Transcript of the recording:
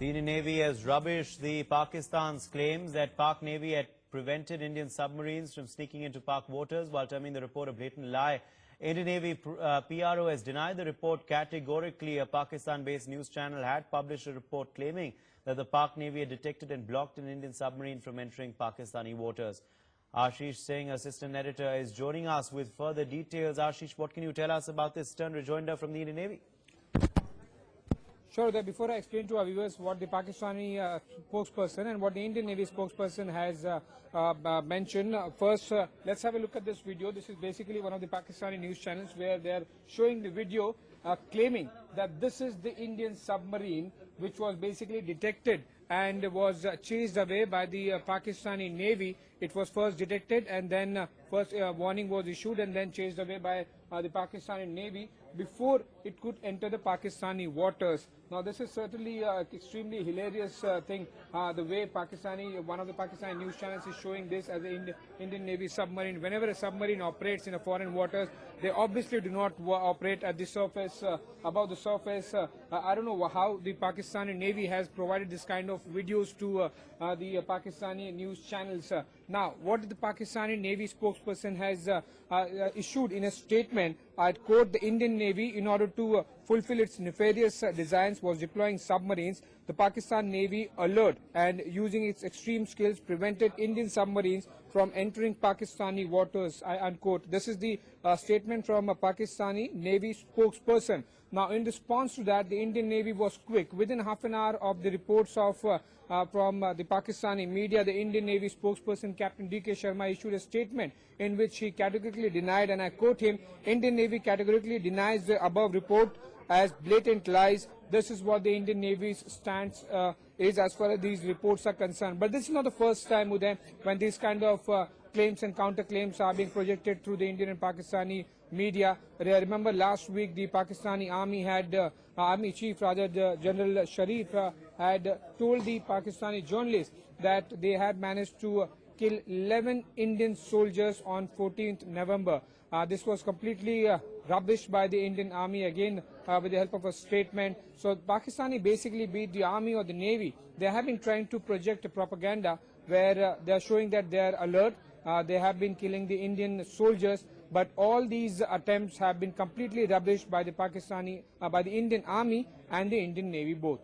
The Indian Navy has rubbished the Pakistan's claims that Pak Navy had prevented Indian submarines from sneaking into Pak waters while terming the report a blatant lie. Indian Navy PRO has denied the report categorically. A Pakistan-based news channel had published a report claiming that the Pak Navy had detected and blocked an Indian submarine from entering Pakistani waters. Ashish Singh, assistant editor, is joining us with further details. Ashish, what can you tell us about this stern rejoinder from the Indian Navy? Sure, before I explain to our viewers what the Pakistani spokesperson and what the Indian Navy spokesperson has mentioned, first let's have a look at this video. This is basically one of the Pakistani news channels where they are showing the video claiming that this is the Indian submarine which was basically detected and was chased away by the Pakistani Navy. It was first detected and then first warning was issued and then chased away by the Pakistani Navy before it could enter the Pakistani waters. Now this is certainly extremely hilarious thing, the way one of the Pakistani news channels is showing this as an Indian Navy submarine. Whenever a submarine operates in a foreign waters, they obviously do not operate at the surface, above the surface. I don't know how the Pakistani Navy has provided this kind of videos to the Pakistani news channels. Now, what the Pakistani Navy spokesperson has issued in a statement, I quote, "The Indian Navy, in order to fulfill its nefarious designs, was deploying submarines. The Pakistan Navy, alert and using its extreme skills, prevented Indian submarines from entering Pakistani waters," I unquote. This is the statement from a Pakistani Navy spokesperson. Now, in response to that, the Indian Navy was quick. Within half an hour of the reports of from the Pakistani media, the Indian Navy spokesperson, Captain D.K. Sharma, issued a statement in which he categorically denied, and I quote him, "Indian Navy categorically denies the above report as blatant lies." This is what the Indian Navy's stance is as far as these reports are concerned. But this is not the first time, Uday, when these kind of claims and counterclaims are being projected through the Indian and Pakistani media. I remember last week the Pakistani Army had, Army Chief General Sharif had told the Pakistani journalists that they had managed to kill 11 Indian soldiers on 14th November. This was completely rubbished by the Indian Army again with the help of a statement. So Pakistani basically beat the Army or the Navy. They have been trying to project a propaganda where they are showing that they are alert. They have been killing the Indian soldiers, but all these attempts have been completely rubbished by the Indian Army and the Indian Navy both.